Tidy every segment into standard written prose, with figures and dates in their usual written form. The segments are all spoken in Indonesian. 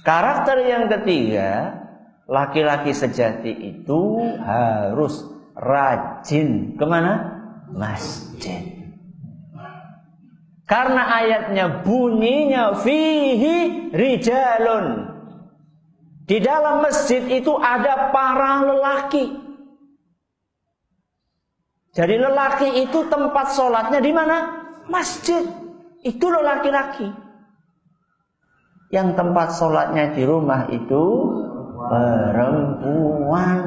Karakter yang ketiga, laki-laki sejati itu harus rajin kemana? Masjid. Karena ayatnya bunyinya fihi rijalun. Di dalam masjid itu ada para lelaki. Jadi lelaki itu tempat sholatnya di mana? Masjid. Itu lelaki-laki. Yang tempat sholatnya di rumah itu perempuan.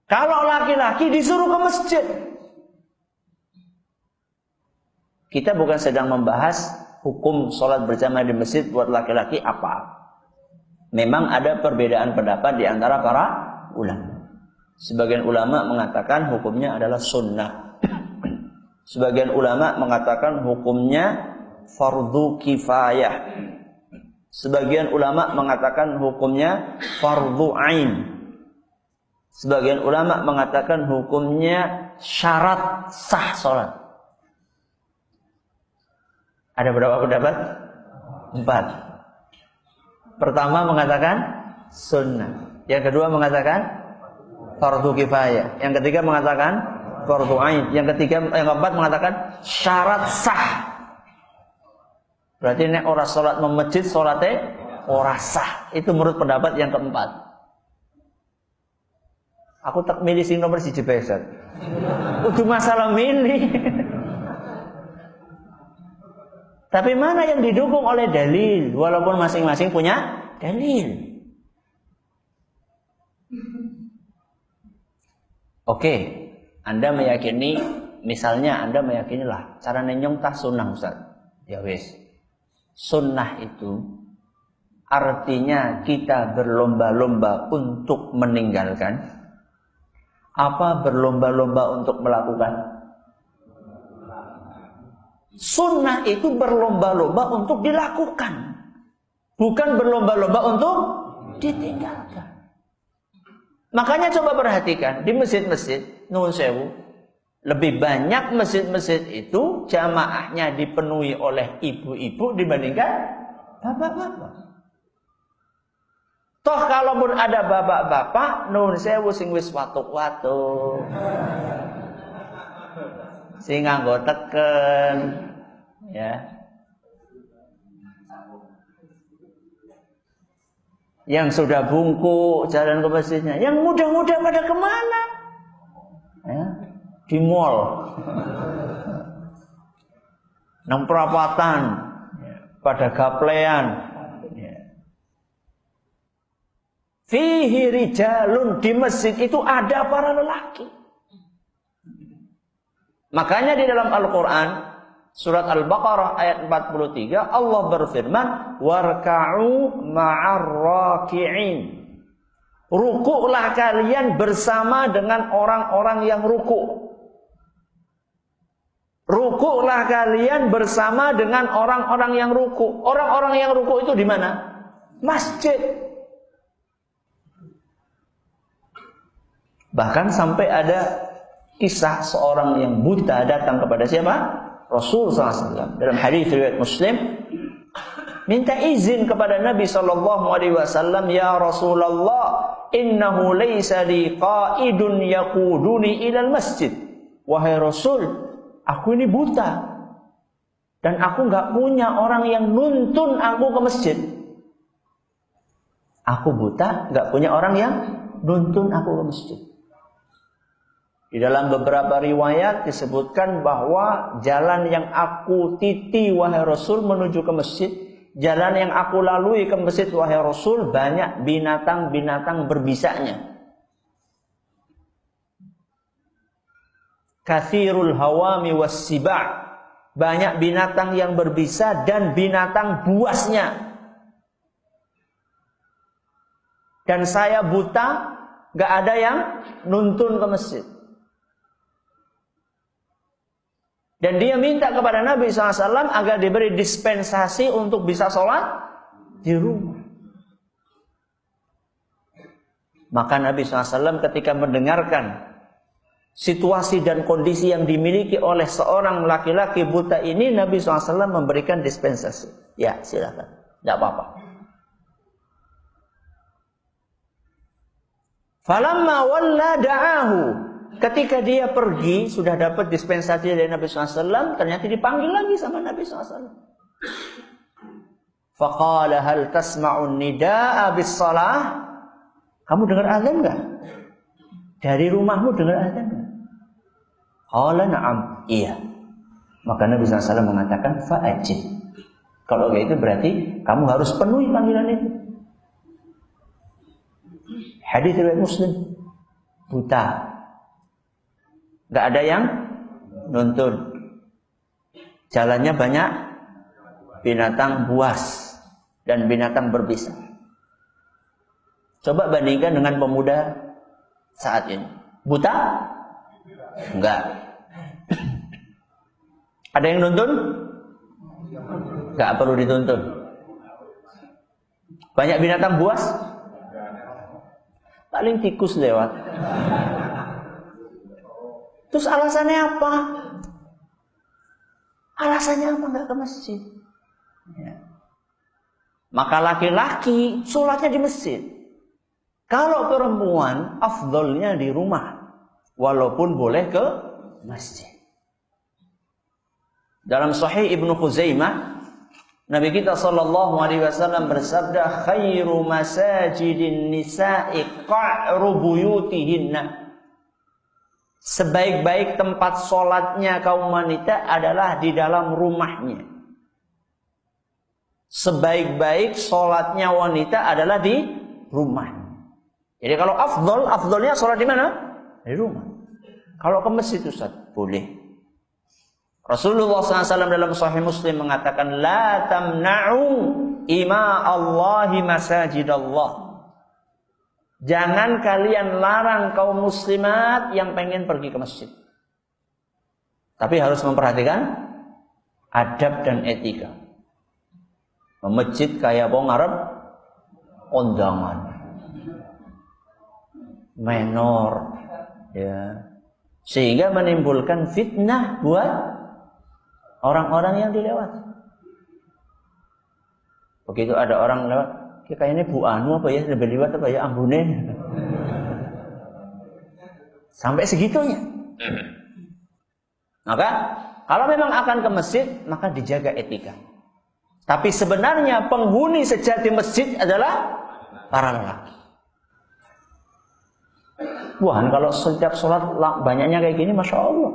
Kalau laki-laki disuruh ke masjid. Kita bukan sedang membahas hukum sholat berjamaah di masjid buat laki-laki apa. Memang ada perbedaan pendapat di antara para ulama. Sebagian ulama mengatakan hukumnya adalah sunnah. Sebagian ulama mengatakan hukumnya fardu kifayah. Sebagian ulama mengatakan hukumnya fardu ain. Sebagian ulama mengatakan hukumnya syarat sah sholat. Ada berapa pendapat? 4. Pertama mengatakan sunnah. Yang kedua mengatakan fardu kifayah. Yang ketiga mengatakan fardu ain. Yang keempat mengatakan syarat sah. Berarti ini orang sholat memajid sholatnya orang sah. Itu menurut pendapat yang keempat. Aku tak milih sing nomor 1 besar. Udah masalah milih. Tapi mana yang didukung oleh dalil? Walaupun masing-masing punya dalil. Oke, Anda meyakini, misalnya Anda meyakini lah cara nenyong tah sunnah Ustaz. Ya wis. Sunnah itu artinya kita berlomba-lomba untuk meninggalkan. Apa berlomba-lomba untuk melakukan? Sunnah itu berlomba-lomba untuk dilakukan, bukan berlomba-lomba untuk ditinggalkan. Makanya coba perhatikan di masjid-masjid nuwun sewu, lebih banyak masjid-masjid itu jamaahnya dipenuhi oleh ibu-ibu dibandingkan bapak-bapak. Toh kalaupun ada bapak-bapak nuwun sewu sing wis watuk-watuk, sing nganggo teken, ya, yang sudah bungkuk jalan ke masjidnya, yang muda-muda pada kemana? Ya, di mall, nang perapatan, pada gaplean. Fihi rijalun, di masjid itu ada para lelaki. Makanya di dalam Al-Quran surat Al-Baqarah ayat 43 Allah berfirman warka'u ma'ar raki'in. Rukuklah kalian bersama dengan orang-orang yang rukuk. Rukuklah kalian bersama dengan orang-orang yang rukuk. Orang-orang yang rukuk itu di mana? Masjid. Bahkan sampai ada kisah seorang yang buta datang kepada siapa? Rasul SAW. Dalam hadis riwayat Muslim, minta izin kepada Nabi SAW, ya Rasulullah, innahu laysa li qa'idun yaquduni ilal masjid. Wahai Rasul, aku ini buta dan aku nggak punya orang yang nuntun aku ke masjid. Aku buta, nggak punya orang yang nuntun aku ke masjid. Di dalam beberapa riwayat disebutkan bahwa jalan yang aku titi wahai Rasul menuju ke masjid, jalan yang aku lalui ke masjid wahai Rasul, banyak binatang-binatang berbisanya. Kathirul hawami wassiba', banyak binatang yang berbisa dan binatang buasnya. Dan saya buta, gak ada yang nuntun ke masjid. Dan dia minta kepada Nabi SAW agar diberi dispensasi untuk bisa sholat di rumah. Maka Nabi SAW ketika mendengarkan situasi dan kondisi yang dimiliki oleh seorang laki-laki buta ini, Nabi SAW memberikan dispensasi. Ya, silakan. Tidak apa-apa. Falamma walla da'ahu. Ketika dia pergi, sudah dapat dispensasi dari Nabi SAW, ternyata dipanggil lagi sama Nabi SAW. Faqala hal tasma'un nida'a bis-salah? Kamu dengar azan enggak? Dari rumahmu dengar azan enggak? Qala na'am. Iya. Maka Nabi SAW mengatakan fa'ajib. Kalau kayak itu berarti kamu harus penuhi panggilan itu. Hadis riwayat Muslim. Buta. Enggak ada yang nuntun. Jalannya banyak binatang buas dan binatang berbisa. Coba bandingkan dengan pemuda saat ini. Buta? Enggak. Ada yang nuntun? Enggak perlu dituntun. Banyak binatang buas? Paling tikus lewat. Terus alasannya apa? Alasannya apa enggak ke masjid? Ya. Maka laki-laki sholatnya di masjid. Kalau perempuan, afdolnya di rumah. Walaupun boleh ke masjid. Dalam Sahih Ibnu Khuzaimah, Nabi kita SAW bersabda, khairu masajidin nisa'i qa'ru buyutihinna. Sebaik-baik tempat sholatnya kaum wanita adalah di dalam rumahnya. Sebaik-baik sholatnya wanita adalah di rumah. Jadi kalau afdolnya sholat di mana? Di rumah. Kalau ke masjid Ustaz, boleh. Rasulullah SAW dalam Sahih Muslim mengatakan, la tamna'u ima Allahi masajidallah. Jangan kalian larang kaum muslimat yang pengen pergi ke masjid. Tapi harus memperhatikan adab dan etika. Masjid kayak wong Arab kondangan. Menor, ya, sehingga menimbulkan fitnah buat orang-orang yang dilewati. Begitu ada orang lewat, kayaknya Bu Anu apa ya, lebih lewat apa ya, ambune. Sampai segitunya. Maka kalau memang akan ke masjid, maka dijaga etika. Tapi sebenarnya penghuni sejati masjid adalah para lelaki. Wah, kalau setiap sholat banyaknya kayak gini, Masya Allah.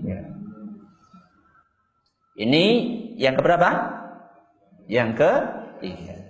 Ya. Ini yang keberapa? Yang ketiga.